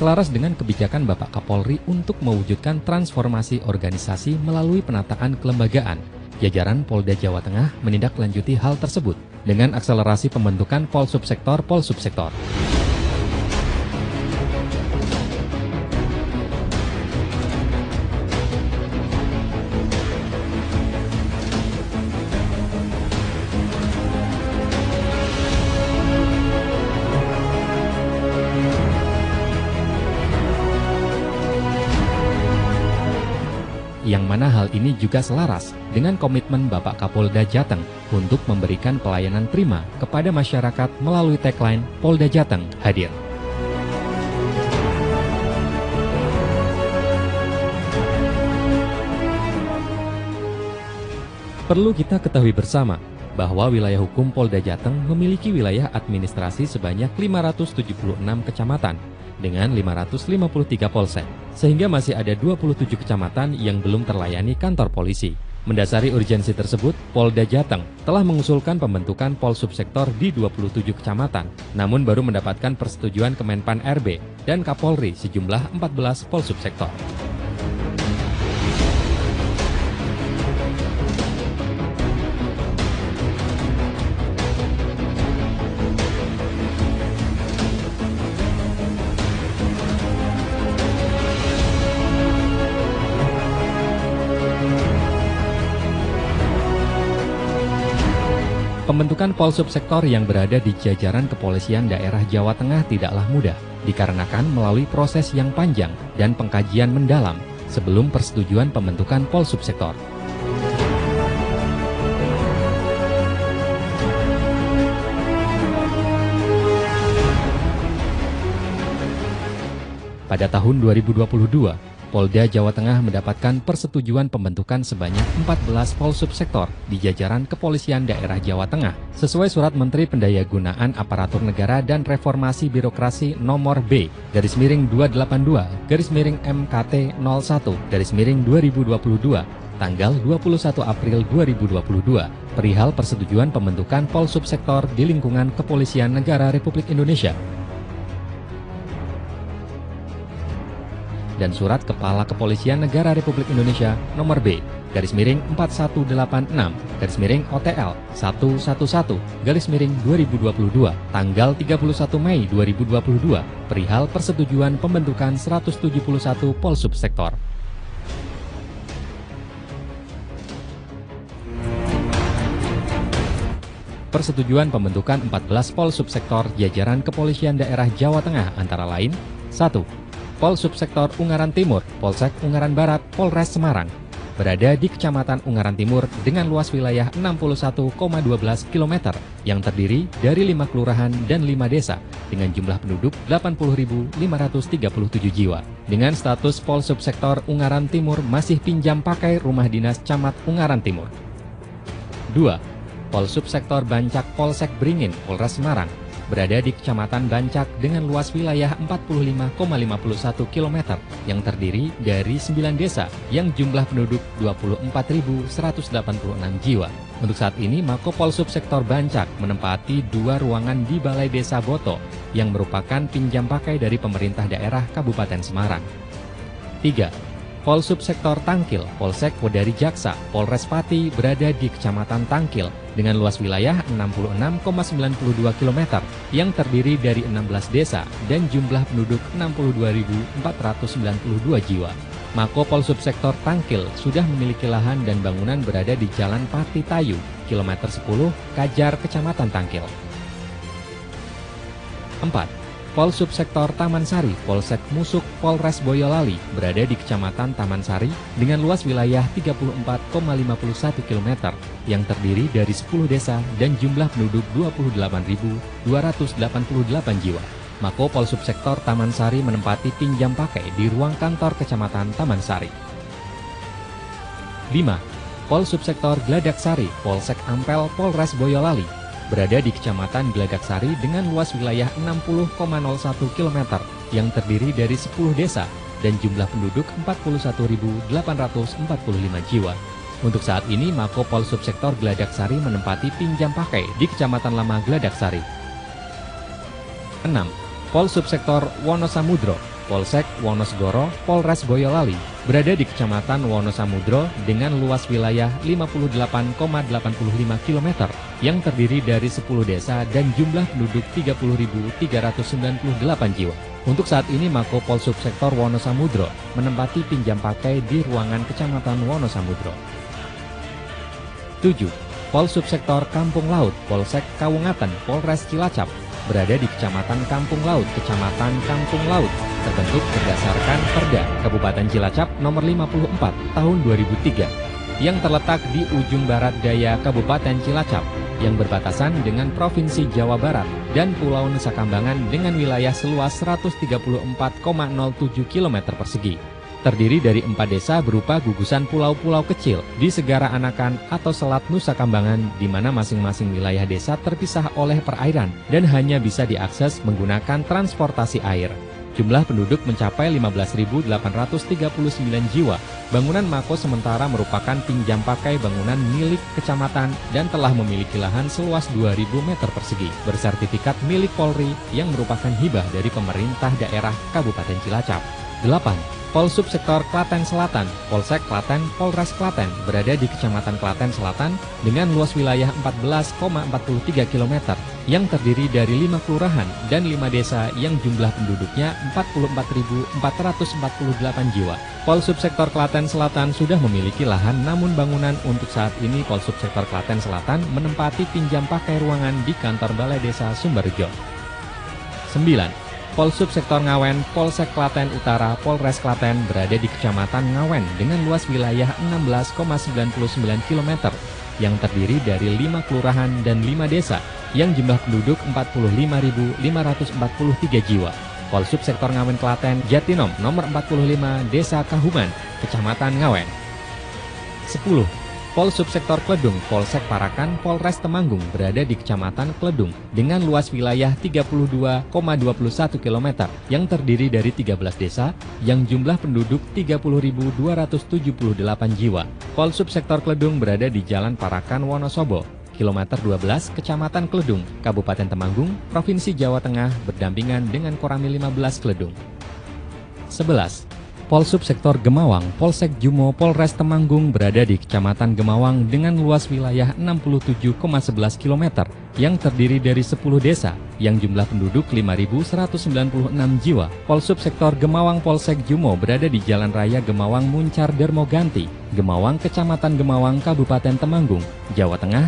Selaras dengan kebijakan Bapak Kapolri untuk mewujudkan transformasi organisasi melalui penataan kelembagaan, jajaran Polda Jawa Tengah menindaklanjuti hal tersebut dengan akselerasi pembentukan Polsubsektor. Yang mana hal ini juga selaras dengan komitmen Bapak Kapolda Jateng untuk memberikan pelayanan prima kepada masyarakat melalui tagline Polda Jateng Hadir. Perlu kita ketahui bersama bahwa wilayah hukum Polda Jateng memiliki wilayah administrasi sebanyak 576 kecamatan dengan 553 polsek, sehingga masih ada 27 kecamatan yang belum terlayani kantor polisi. Mendasari urgensi tersebut, Polda Jateng telah mengusulkan pembentukan Polsubsektor di 27 kecamatan, namun baru mendapatkan persetujuan Kemenpan RB dan Kapolri sejumlah 14 Polsubsektor. Pembentukan Polsubsektor yang berada di jajaran Kepolisian Daerah Jawa Tengah tidaklah mudah, dikarenakan melalui proses yang panjang dan pengkajian mendalam sebelum persetujuan pembentukan Polsubsektor. Pada tahun 2022, Polda Jawa Tengah mendapatkan persetujuan pembentukan sebanyak 14 Polsubsektor di jajaran Kepolisian Daerah Jawa Tengah sesuai Surat Menteri Pendayagunaan Aparatur Negara dan Reformasi Birokrasi Nomor B/MKT-01/MKT-2022 tanggal 21 April 2022 perihal persetujuan pembentukan Polsubsektor di lingkungan Kepolisian Negara Republik Indonesia. Dan Surat Kepala Kepolisian Negara Republik Indonesia Nomor B/1186/OTL 111/2022 tanggal 31 Mei 2022 perihal persetujuan pembentukan 171 Polsubsektor. Persetujuan pembentukan 14 Polsubsektor jajaran Kepolisian Daerah Jawa Tengah antara lain: 1. Polsubsektor Ungaran Timur, Polsek Ungaran Barat, Polres Semarang, berada di Kecamatan Ungaran Timur dengan luas wilayah 61,12 km yang terdiri dari 5 kelurahan dan 5 desa dengan jumlah penduduk 80.537 jiwa. Dengan status Polsubsektor Ungaran Timur masih pinjam pakai rumah dinas Camat Ungaran Timur. 2. Polsubsektor Bancak Polsek Beringin, Polres Semarang, berada di Kecamatan Bancak dengan luas wilayah 45,51 km yang terdiri dari 9 desa yang jumlah penduduk 24.186 jiwa. Untuk saat ini, Mako Polsubsektor Bancak menempati 2 ruangan di Balai Desa Boto yang merupakan pinjam pakai dari pemerintah daerah Kabupaten Semarang. 3. Polsubsektor Tangkil, Polsek Wedari Jaksa, Polres Pati berada di Kecamatan Tangkil dengan luas wilayah 66,92 km yang terdiri dari 16 desa dan jumlah penduduk 62.492 jiwa. Mako Polsubsektor Tangkil sudah memiliki lahan dan bangunan berada di Jalan Pati Tayu, kilometer 10, Kajar, Kecamatan Tangkil. 4. Polsubsektor Taman Sari, Polsek Musuk, Polres Boyolali berada di Kecamatan Taman Sari dengan luas wilayah 34,51 km yang terdiri dari 10 desa dan jumlah penduduk 28.288 jiwa. Mako Polsubsektor Taman Sari menempati pinjam pakai di ruang kantor Kecamatan Taman Sari. 5. Polsubsektor Gladak Sari, Polsek Ampel, Polres Boyolali berada di Kecamatan Gladak Sari dengan luas wilayah 60,01 km yang terdiri dari 10 desa dan jumlah penduduk 41.845 jiwa. Untuk saat ini, Mako Polsubsektor Gladak Sari menempati pinjam pakai di Kecamatan Lama Gladak Sari. 6. Polsubsektor Wonosamudro, Polsek Wonosegoro, Polres Boyolali, berada di Kecamatan Wonosamudro dengan luas wilayah 58,85 km yang terdiri dari 10 desa dan jumlah penduduk 30.398 jiwa. Untuk saat ini Mako Polsubsektor Wonosamudro menempati pinjam pakai di ruangan Kecamatan Wonosamudro. 7. Polsubsektor Kampung Laut, Polsek Kawungatan, Polres Cilacap, berada di Kecamatan Kampung Laut, Kecamatan Kampung Laut, terbentuk berdasarkan Perda Kabupaten Cilacap nomor 54 tahun 2003 yang terletak di ujung barat daya Kabupaten Cilacap yang berbatasan dengan Provinsi Jawa Barat dan Pulau Nusa Kambangan dengan wilayah seluas 134,07 km persegi. Terdiri dari 4 desa berupa gugusan pulau-pulau kecil di Segara Anakan atau Selat Nusa Kambangan di mana masing-masing wilayah desa terpisah oleh perairan dan hanya bisa diakses menggunakan transportasi air. Jumlah penduduk mencapai 15.839 jiwa. Bangunan Mako sementara merupakan pinjam pakai bangunan milik kecamatan dan telah memiliki lahan seluas 2.000 meter persegi bersertifikat milik Polri yang merupakan hibah dari pemerintah daerah Kabupaten Cilacap. 8. Polsubsektor Klaten Selatan, Polsek Klaten, Polres Klaten, berada di Kecamatan Klaten Selatan dengan luas wilayah 14,43 km yang terdiri dari 5 kelurahan dan 5 desa yang jumlah penduduknya 44.448 jiwa. Polsubsektor Klaten Selatan sudah memiliki lahan, namun bangunan untuk saat ini Polsubsektor Klaten Selatan menempati pinjam pakai ruangan di kantor Balai Desa Sumberjo. 9. Polsubsektor Ngawen, Polsek Klaten Utara, Polres Klaten berada di Kecamatan Ngawen dengan luas wilayah 16,99 km yang terdiri dari 5 kelurahan dan 5 desa yang jumlah penduduk 45.543 jiwa. Polsubsektor Ngawen Klaten, Jatinom nomor 45, Desa Kahuman, Kecamatan Ngawen. 10. Polsubsektor Kledung, Polsek Parakan, Polres Temanggung berada di Kecamatan Kledung dengan luas wilayah 32,21 km yang terdiri dari 13 desa yang jumlah penduduk 30.278 jiwa. Polsubsektor Kledung berada di Jalan Parakan Wonosobo, kilometer 12, Kecamatan Kledung, Kabupaten Temanggung, Provinsi Jawa Tengah berdampingan dengan Koramil 15 Kledung. 11. Polsubsektor Gemawang, Polsek Jumo, Polres Temanggung berada di Kecamatan Gemawang dengan luas wilayah 67,11 km yang terdiri dari 10 desa yang jumlah penduduk 5.196 jiwa. Polsubsektor Gemawang Polsek Jumo berada di Jalan Raya Gemawang Muncar Dermoganti, Gemawang, Kecamatan Gemawang, Kabupaten Temanggung, Jawa Tengah.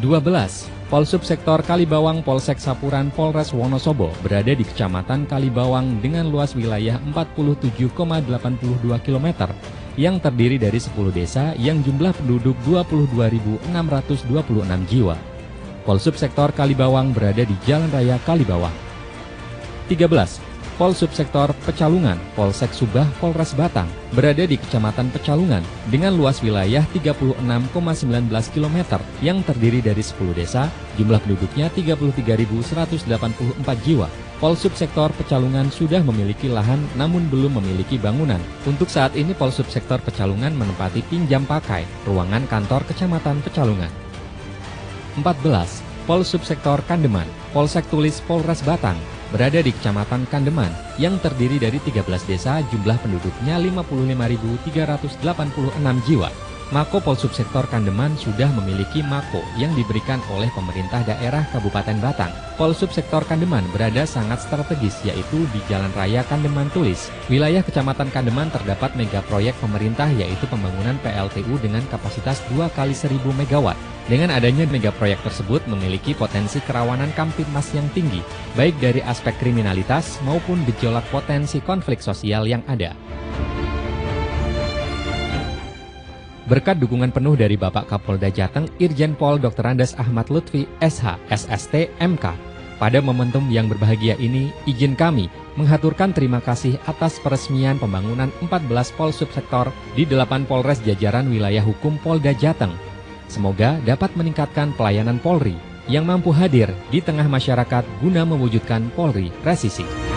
12. Polsubsektor Kalibawang, Polsek Sapuran, Polres Wonosobo berada di Kecamatan Kalibawang dengan luas wilayah 47,82 km yang terdiri dari 10 desa yang jumlah penduduk 22.626 jiwa. Polsubsektor Kalibawang berada di Jalan Raya Kalibawang. 13. Polsubsektor Pecalungan, Polsek Subah, Polres Batang berada di Kecamatan Pecalungan dengan luas wilayah 36,19 km yang terdiri dari 10 desa, jumlah penduduknya 33.184 jiwa. Polsubsektor Pecalungan sudah memiliki lahan namun belum memiliki bangunan. Untuk saat ini Polsubsektor Pecalungan menempati pinjam pakai ruangan kantor Kecamatan Pecalungan. 14. Polsubsektor Kandeman, Polsek Tulis, Polres Batang berada di Kecamatan Kandeman yang terdiri dari 13 desa, jumlah penduduknya 55.386 jiwa. Mako Polsubsektor Kandeman sudah memiliki Mako yang diberikan oleh pemerintah daerah Kabupaten Batang. Polsubsektor Kandeman berada sangat strategis yaitu di Jalan Raya Kandeman Tulis. Wilayah Kecamatan Kandeman terdapat mega proyek pemerintah yaitu pembangunan PLTU dengan kapasitas 2 kali 1.000 MW. Dengan adanya mega proyek tersebut memiliki potensi kerawanan Kamtibmas yang tinggi, baik dari aspek kriminalitas maupun gejolak potensi konflik sosial yang ada. Berkat dukungan penuh dari Bapak Kapolda Jateng, Irjen Pol Dr. Andes Ahmad Lutfi, SH, SST, MK. Pada momentum yang berbahagia ini, izin kami menghaturkan terima kasih atas peresmian pembangunan 14 Polsubsektor di 8 Polres jajaran wilayah hukum Polda Jateng. Semoga dapat meningkatkan pelayanan Polri yang mampu hadir di tengah masyarakat guna mewujudkan Polri presisi.